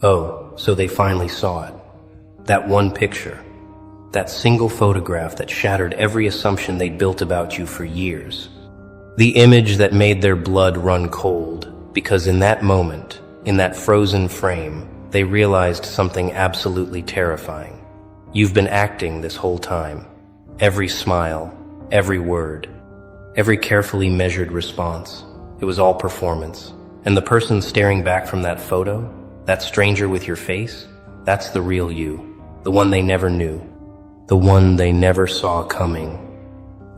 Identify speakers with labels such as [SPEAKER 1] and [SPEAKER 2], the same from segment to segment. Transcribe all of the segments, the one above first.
[SPEAKER 1] Oh, so they finally saw it. That one picture. That single photograph that shattered every assumption they'd built about you for years. The image that made their blood run cold, because in that moment, in that frozen frame, they realized something absolutely terrifying. You've been acting this whole time. Every smile, every word, every carefully measured response. It was all performance. And the person staring back from that photo, that stranger with your face, that's the real you. The one they never knew. The one they never saw coming.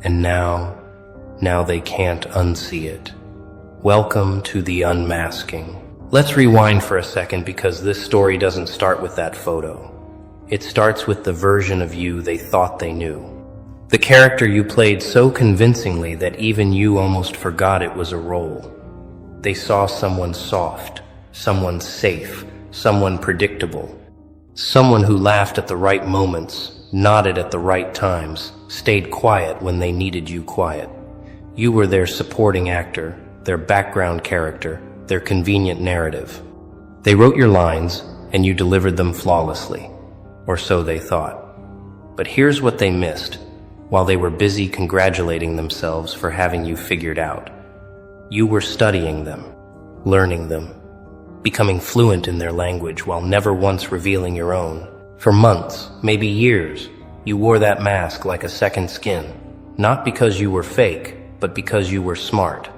[SPEAKER 1] And now they can't unsee it. Welcome to the unmasking. Let's rewind for a second because this story doesn't start with that photo. It starts with the version of you they thought they knew. The character you played so convincingly that even you almost forgot it was a role. They saw someone soft, someone safe, someone predictable. Someone who laughed at the right moments, nodded at the right times, stayed quiet when they needed you quiet. You were their supporting actor, their background character, their convenient narrative. They wrote your lines, and you delivered them flawlessly. Or so they thought. But here's what they missed, while they were busy congratulating themselves for having you figured out. You were studying them, learning them, becoming fluent in their language while never once revealing your own. For months, maybe years, you wore that mask like a second skin, not because you were fake, but because you were smart.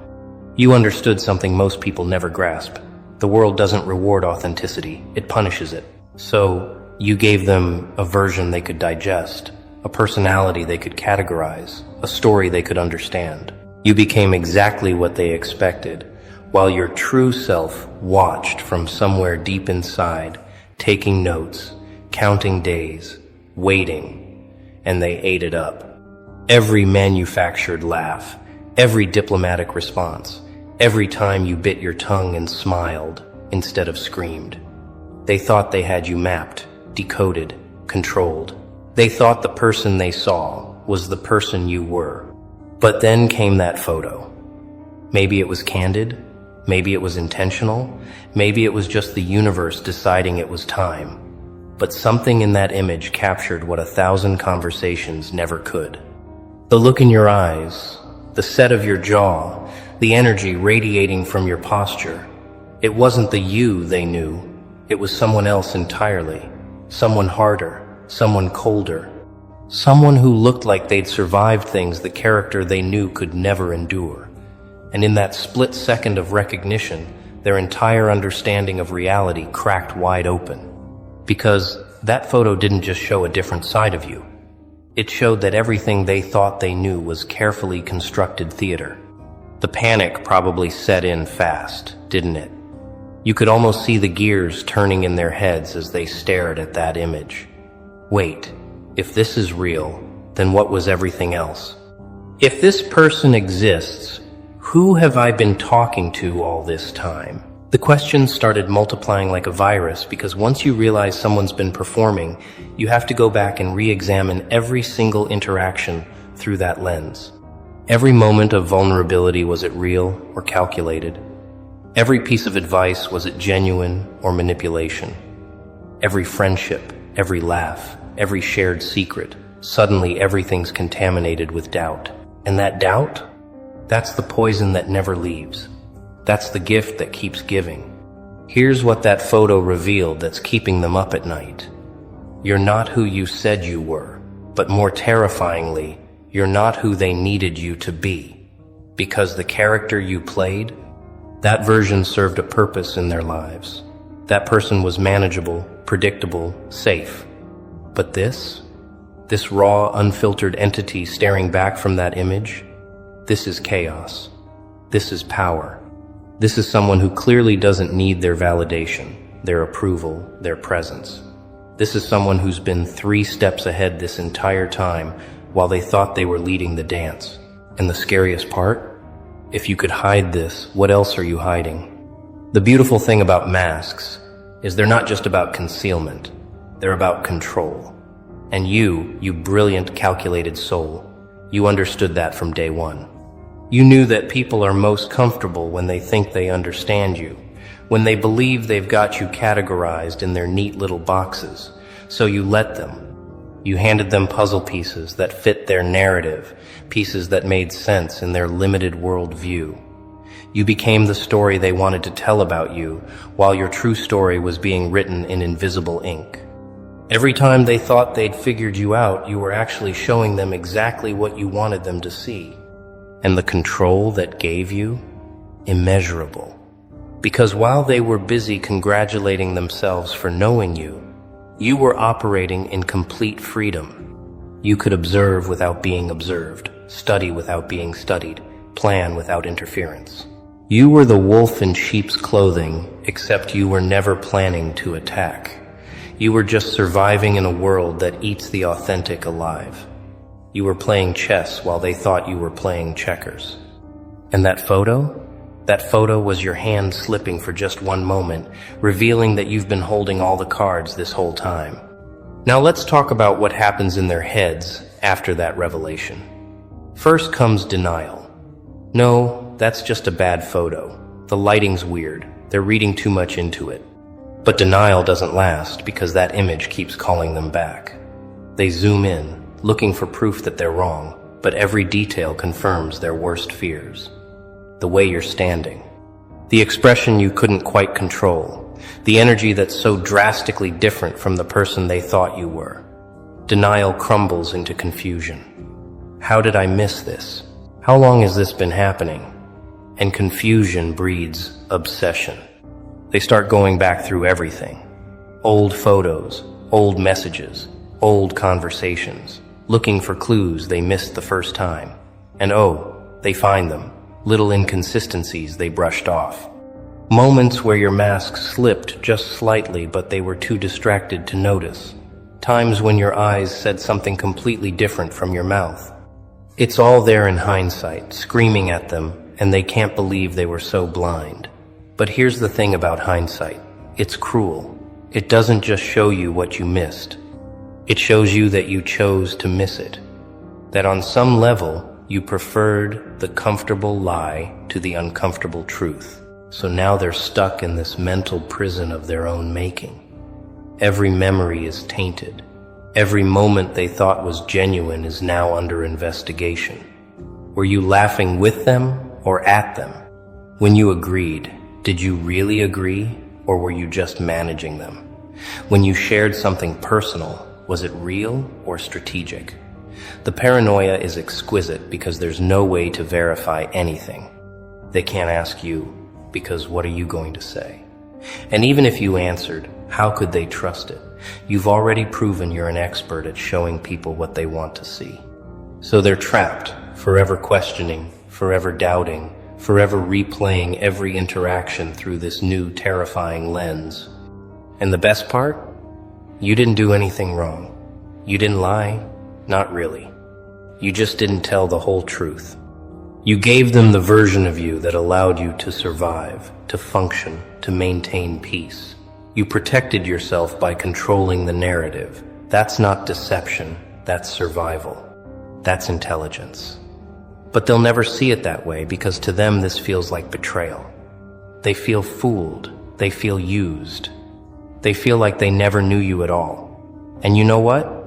[SPEAKER 1] You understood something most people never grasp. The world doesn't reward authenticity, it punishes it. So, you gave them a version they could digest, a personality they could categorize, a story they could understand. You became exactly what they expected, while your true self watched from somewhere deep inside, taking notes, counting days, waiting, and they ate it up. Every manufactured laugh, every diplomatic response, every time you bit your tongue and smiled instead of screamed. They thought they had you mapped, decoded, controlled. They thought the person they saw was the person you were. But then came that photo. Maybe it was candid, maybe it was intentional, maybe it was just the universe deciding it was time. But something in that image captured what 1,000 conversations never could. The look in your eyes, the set of your jaw, the energy radiating from your posture. It wasn't the you they knew. It was someone else entirely. Someone harder, someone colder. Someone who looked like they'd survived things the character they knew could never endure. And in that split second of recognition, their entire understanding of reality cracked wide open. Because that photo didn't just show a different side of you. It showed that everything they thought they knew was carefully constructed theater. The panic probably set in fast, didn't it? You could almost see the gears turning in their heads as they stared at that image. Wait, if this is real, then what was everything else? If this person exists, who have I been talking to all this time? The questions started multiplying like a virus because once you realize someone's been performing, you have to go back and re-examine every single interaction through that lens. Every moment of vulnerability, was it real or calculated? Every piece of advice, was it genuine or manipulation? Every friendship, every laugh, every shared secret, suddenly everything's contaminated with doubt. And that doubt? That's the poison that never leaves. That's the gift that keeps giving. Here's what that photo revealed that's keeping them up at night. You're not who you said you were, but more terrifyingly, you're not who they needed you to be. Because the character you played, that version served a purpose in their lives. That person was manageable, predictable, safe. But this raw, unfiltered entity staring back from that image, this is chaos. This is power. This is someone who clearly doesn't need their validation, their approval, their presence. This is someone who's been 3 steps ahead this entire time while they thought they were leading the dance. And the scariest part? If you could hide this, what else are you hiding? The beautiful thing about masks is they're not just about concealment. They're about control. And you brilliant, calculated soul, you understood that from day one. You knew that people are most comfortable when they think they understand you, when they believe they've got you categorized in their neat little boxes. So you let them. You handed them puzzle pieces that fit their narrative, pieces that made sense in their limited worldview. You became the story they wanted to tell about you, while your true story was being written in invisible ink. Every time they thought they'd figured you out, you were actually showing them exactly what you wanted them to see. And the control that gave you? Immeasurable. Because while they were busy congratulating themselves for knowing you, you were operating in complete freedom. You could observe without being observed, study without being studied, plan without interference. You were the wolf in sheep's clothing, except you were never planning to attack. You were just surviving in a world that eats the authentic alive. You were playing chess while they thought you were playing checkers. And that photo? That photo was your hand slipping for just one moment, revealing that you've been holding all the cards this whole time. Now let's talk about what happens in their heads after that revelation. First comes denial. No, that's just a bad photo. The lighting's weird. They're reading too much into it. But denial doesn't last because that image keeps calling them back. They zoom in, looking for proof that they're wrong, but every detail confirms their worst fears. The way you're standing, the expression you couldn't quite control, the energy that's so drastically different from the person they thought you were. Denial crumbles into confusion. How did I miss this? How long has this been happening? And confusion breeds obsession. They start going back through everything. Old photos, old messages, old conversations, looking for clues they missed the first time. And they find them. Little inconsistencies they brushed off. Moments where your mask slipped just slightly, but they were too distracted to notice. Times when your eyes said something completely different from your mouth. It's all there in hindsight, screaming at them, and they can't believe they were so blind. But here's the thing about hindsight. It's cruel. It doesn't just show you what you missed. It shows you that you chose to miss it. That on some level, you preferred the comfortable lie to the uncomfortable truth. So now they're stuck in this mental prison of their own making. Every memory is tainted. Every moment they thought was genuine is now under investigation. Were you laughing with them or at them? When you agreed, did you really agree, or were you just managing them? When you shared something personal, was it real or strategic? The paranoia is exquisite because there's no way to verify anything. They can't ask you, because what are you going to say? And even if you answered, how could they trust it? You've already proven you're an expert at showing people what they want to see. So they're trapped, forever questioning, forever doubting, forever replaying every interaction through this new terrifying lens. And the best part? You didn't do anything wrong. You didn't lie. Not really. You just didn't tell the whole truth. You gave them the version of you that allowed you to survive, to function, to maintain peace. You protected yourself by controlling the narrative. That's not deception, that's survival. That's intelligence. But they'll never see it that way because to them this feels like betrayal. They feel fooled. They feel used. They feel like they never knew you at all. And you know what?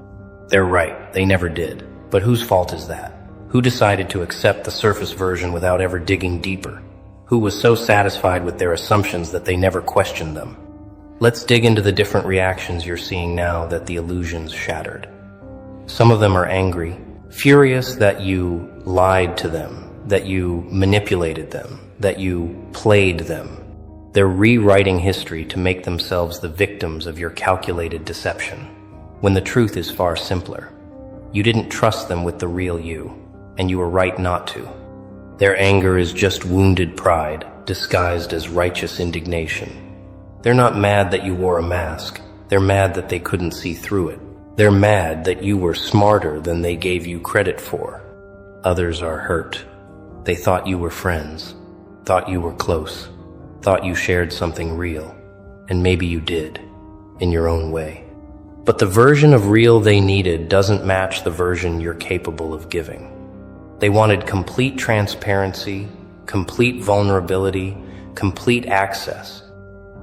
[SPEAKER 1] They're right, they never did. But whose fault is that? Who decided to accept the surface version without ever digging deeper? Who was so satisfied with their assumptions that they never questioned them? Let's dig into the different reactions you're seeing now that the illusion's shattered. Some of them are angry, furious that you lied to them, that you manipulated them, that you played them. They're rewriting history to make themselves the victims of your calculated deception, when the truth is far simpler. You didn't trust them with the real you, and you were right not to. Their anger is just wounded pride, disguised as righteous indignation. They're not mad that you wore a mask. They're mad that they couldn't see through it. They're mad that you were smarter than they gave you credit for. Others are hurt. They thought you were friends, thought you were close, thought you shared something real, and maybe you did, in your own way. But the version of real they needed doesn't match the version you're capable of giving. They wanted complete transparency, complete vulnerability, complete access,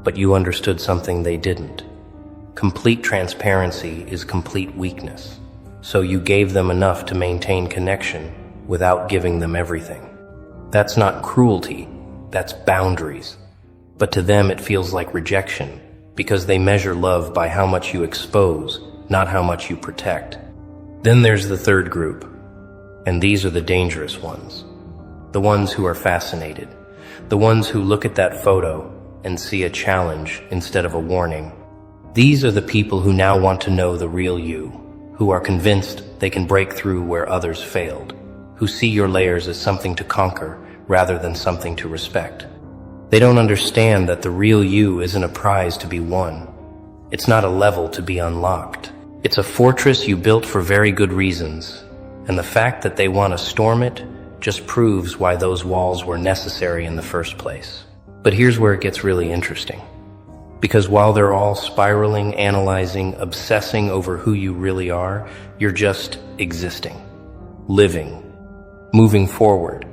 [SPEAKER 1] but you understood something they didn't. Complete transparency is complete weakness. So you gave them enough to maintain connection without giving them everything. That's not cruelty, that's boundaries. But to them it feels like rejection, because they measure love by how much you expose, not how much you protect. Then there's the third group, and these are the dangerous ones. The ones who are fascinated. The ones who look at that photo and see a challenge instead of a warning. These are the people who now want to know the real you, who are convinced they can break through where others failed, who see your layers as something to conquer rather than something to respect. They don't understand that the real you isn't a prize to be won. It's not a level to be unlocked. It's a fortress you built for very good reasons, and the fact that they want to storm it just proves why those walls were necessary in the first place. But here's where it gets really interesting. Because while they're all spiraling, analyzing, obsessing over who you really are, you're just existing, living, moving forward.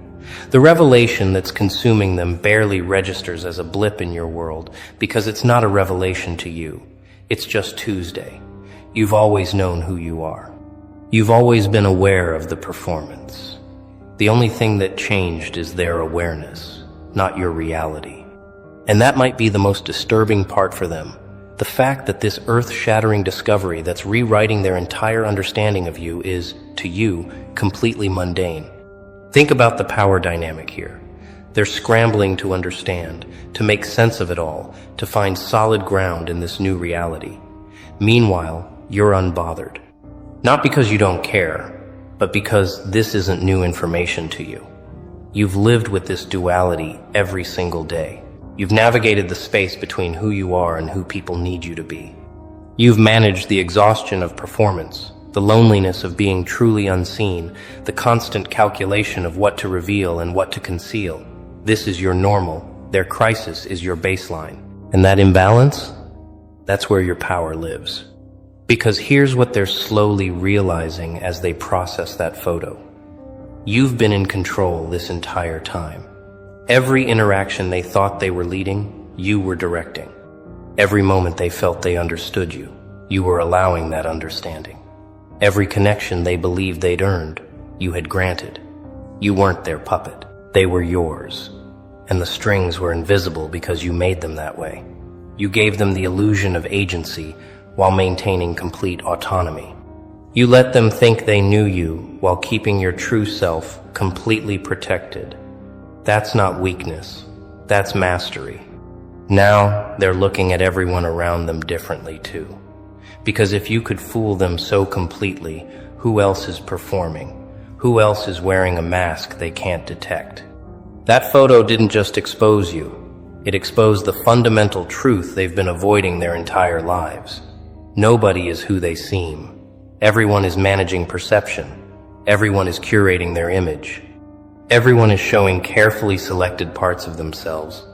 [SPEAKER 1] The revelation that's consuming them barely registers as a blip in your world because it's not a revelation to you. It's just Tuesday. You've always known who you are. You've always been aware of the performance. The only thing that changed is their awareness, not your reality. And that might be the most disturbing part for them. The fact that this earth-shattering discovery that's rewriting their entire understanding of you is, to you, completely mundane. Think about the power dynamic here. They're scrambling to understand, to make sense of it all, to find solid ground in this new reality. Meanwhile, you're unbothered. Not because you don't care, but because this isn't new information to you. You've lived with this duality every single day. You've navigated the space between who you are and who people need you to be. You've managed the exhaustion of performance, the loneliness of being truly unseen, the constant calculation of what to reveal and what to conceal. This is your normal. Their crisis is your baseline. And that imbalance? That's where your power lives. Because here's what they're slowly realizing as they process that photo. You've been in control this entire time. Every interaction they thought they were leading, you were directing. Every moment they felt they understood you, you were allowing that understanding. Every connection they believed they'd earned, you had granted. You weren't their puppet. They were yours. And the strings were invisible because you made them that way. You gave them the illusion of agency while maintaining complete autonomy. You let them think they knew you while keeping your true self completely protected. That's not weakness. That's mastery. Now they're looking at everyone around them differently too. Because if you could fool them so completely, who else is performing? Who else is wearing a mask they can't detect? That photo didn't just expose you. It exposed the fundamental truth they've been avoiding their entire lives. Nobody is who they seem. Everyone is managing perception. Everyone is curating their image. Everyone is showing carefully selected parts of themselves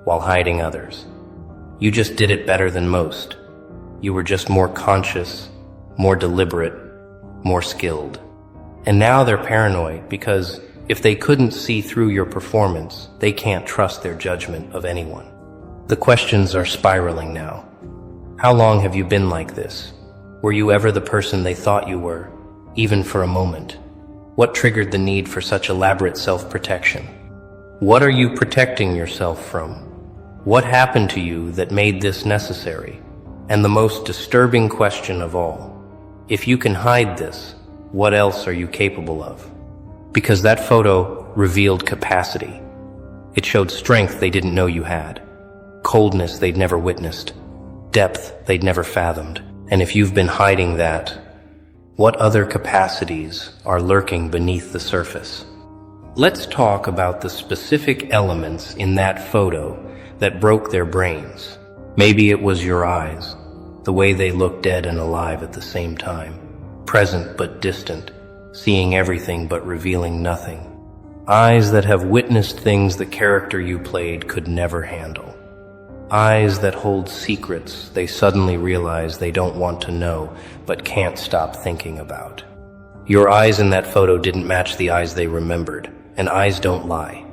[SPEAKER 1] while hiding others. You just did it better than most. You were just more conscious, more deliberate, more skilled. And now they're paranoid because if they couldn't see through your performance, they can't trust their judgment of anyone. The questions are spiraling now. How long have you been like this? Were you ever the person they thought you were, even for a moment? What triggered the need for such elaborate self-protection? What are you protecting yourself from? What happened to you that made this necessary? And the most disturbing question of all, if you can hide this, what else are you capable of? Because that photo revealed capacity. It showed strength they didn't know you had, coldness they'd never witnessed, depth they'd never fathomed. And if you've been hiding that, what other capacities are lurking beneath the surface? Let's talk about the specific elements in that photo that broke their brains. Maybe it was your eyes, the way they looked dead and alive at the same time, present but distant, seeing everything but revealing nothing. Eyes that have witnessed things the character you played could never handle. Eyes that hold secrets they suddenly realize they don't want to know but can't stop thinking about. Your eyes in that photo didn't match the eyes they remembered, and eyes don't lie.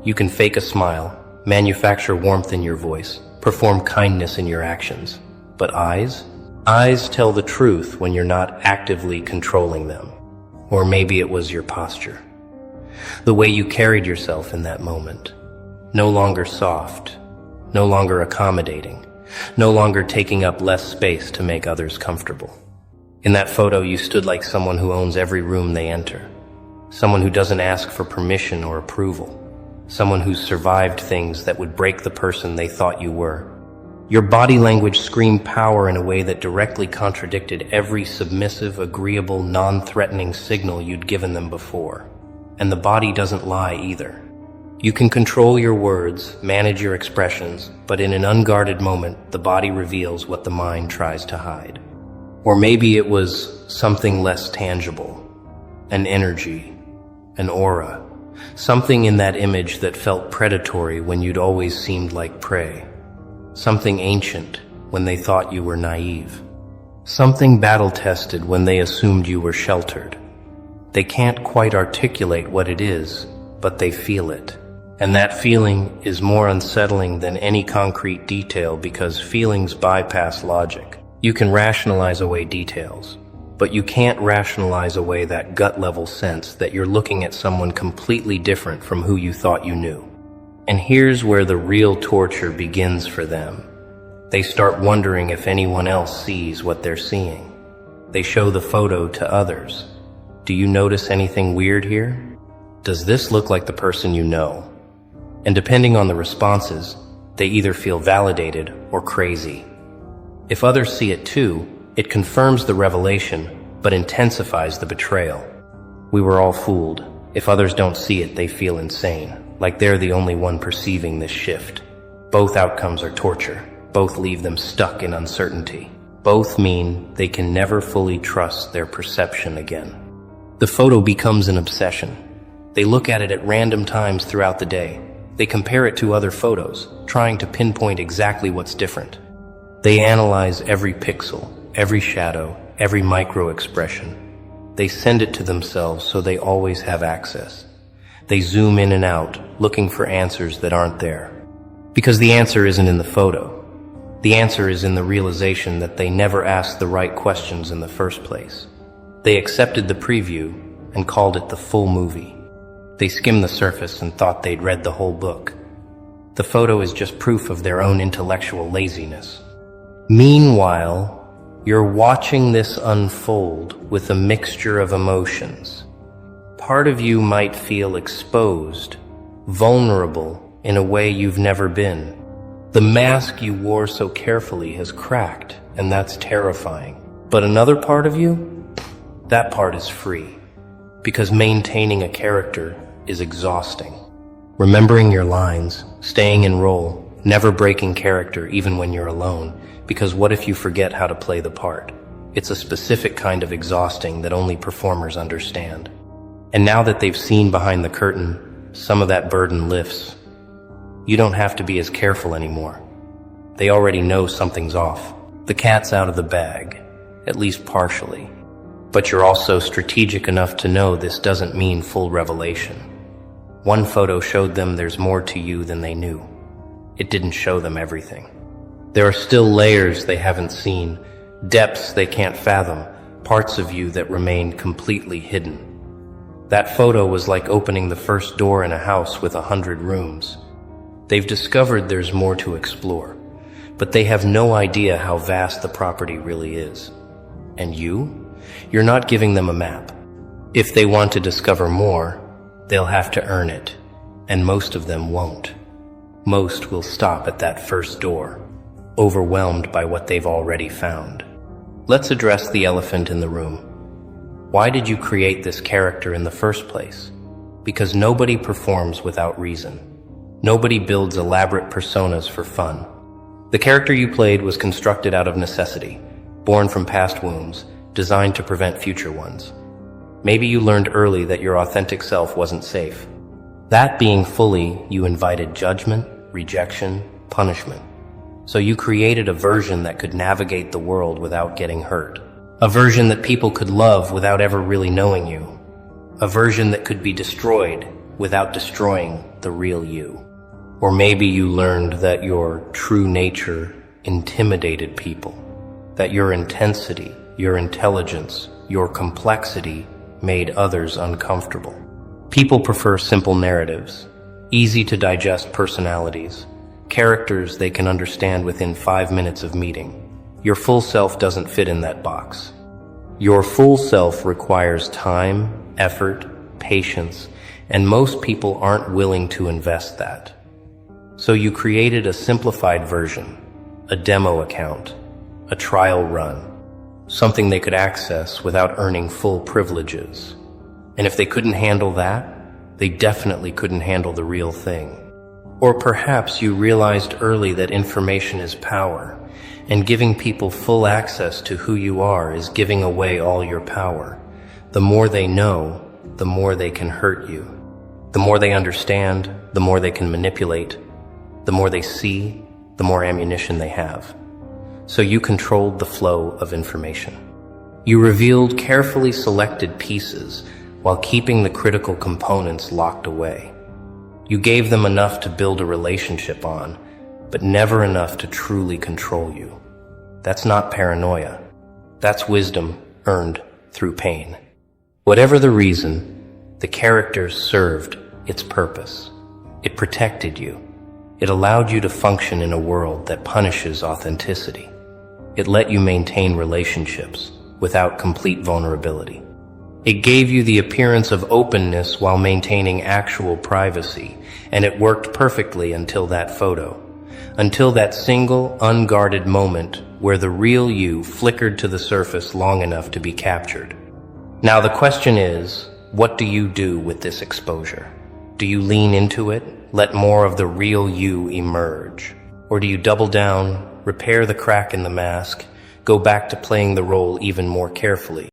[SPEAKER 1] You can fake a smile, manufacture warmth in your voice, perform kindness in your actions. But eyes? Eyes tell the truth when you're not actively controlling them. Or maybe it was your posture. The way you carried yourself in that moment. No longer soft, no longer accommodating, no longer taking up less space to make others comfortable. In that photo, you stood like someone who owns every room they enter. Someone who doesn't ask for permission or approval. Someone who's survived things that would break the person they thought you were. Your body language screamed power in a way that directly contradicted every submissive, agreeable, non-threatening signal you'd given them before. And the body doesn't lie either. You can control your words, manage your expressions, but in an unguarded moment, the body reveals what the mind tries to hide. Or maybe it was something less tangible, an energy, an aura, something in that image that felt predatory when you'd always seemed like prey, something ancient when they thought you were naive, something battle-tested when they assumed you were sheltered. They can't quite articulate what it is, but they feel it. And that feeling is more unsettling than any concrete detail because feelings bypass logic. You can rationalize away details, but you can't rationalize away that gut-level sense that you're looking at someone completely different from who you thought you knew. And here's where the real torture begins for them. They start wondering if anyone else sees what they're seeing. They show the photo to others. Do you notice anything weird here? Does this look like the person you know? And depending on the responses, they either feel validated or crazy. If others see it too, it confirms the revelation, but intensifies the betrayal. We were all fooled. If others don't see it, they feel insane, like they're the only one perceiving this shift. Both outcomes are torture. Both leave them stuck in uncertainty. Both mean they can never fully trust their perception again. The photo becomes an obsession. They look at it at random times throughout the day. They compare it to other photos, trying to pinpoint exactly what's different. They analyze every pixel, every shadow, every micro-expression. They send it to themselves so they always have access. They zoom in and out, looking for answers that aren't there. Because the answer isn't in the photo. The answer is in the realization that they never asked the right questions in the first place. They accepted the preview and called it the full movie. They skimmed the surface and thought they'd read the whole book. The photo is just proof of their own intellectual laziness. Meanwhile, you're watching this unfold with a mixture of emotions. Part of you might feel exposed, vulnerable in a way you've never been. The mask you wore so carefully has cracked, and that's terrifying. But another part of you? That part is free, because maintaining a character is exhausting. Remembering your lines, staying in role, never breaking character even when you're alone, because what if you forget how to play the part? It's a specific kind of exhausting that only performers understand. And now that they've seen behind the curtain, some of that burden lifts. You don't have to be as careful anymore. They already know something's off. The cat's out of the bag, at least partially. But you're also strategic enough to know this doesn't mean full revelation. One photo showed them there's more to you than they knew. It didn't show them everything. There are still layers they haven't seen, depths they can't fathom, parts of you that remain completely hidden. That photo was like opening the first door in a house with 100 rooms. They've discovered there's more to explore, but they have no idea how vast the property really is. And you're not giving them a map. If they want to discover more, they'll have to earn it, and most of them won't. Most will stop at that first door, overwhelmed by what they've already found. Let's address the elephant in the room. Why did you create this character in the first place? Because nobody performs without reason. Nobody builds elaborate personas for fun. The character you played was constructed out of necessity, born from past wounds, designed to prevent future ones. Maybe you learned early that your authentic self wasn't safe. That being fully, you invited judgment, rejection, punishment. So you created a version that could navigate the world without getting hurt. A version that people could love without ever really knowing you. A version that could be destroyed without destroying the real you. Or maybe you learned that your true nature intimidated people, that your intensity, your intelligence, your complexity made others uncomfortable. People prefer simple narratives, easy to digest personalities, characters they can understand within 5 minutes of meeting. Your full self doesn't fit in that box. Your full self requires time, effort, patience, and most people aren't willing to invest that. So you created a simplified version, a demo account, a trial run, something they could access without earning full privileges. And if they couldn't handle that, they definitely couldn't handle the real thing. Or perhaps you realized early that information is power, and giving people full access to who you are is giving away all your power. The more they know, the more they can hurt you. The more they understand, the more they can manipulate. The more they see, the more ammunition they have. So you controlled the flow of information. You revealed carefully selected pieces while keeping the critical components locked away. You gave them enough to build a relationship on, but never enough to truly control you. That's not paranoia. That's wisdom earned through pain. Whatever the reason, the character served its purpose. It protected you. It allowed you to function in a world that punishes authenticity. It let you maintain relationships without complete vulnerability. It gave you the appearance of openness while maintaining actual privacy, and it worked perfectly until that photo, until that single, unguarded moment where the real you flickered to the surface long enough to be captured. Now the question is, what do you do with this exposure? Do you lean into it? Let more of the real you emerge? Or do you double down, repair the crack in the mask, go back to playing the role even more carefully?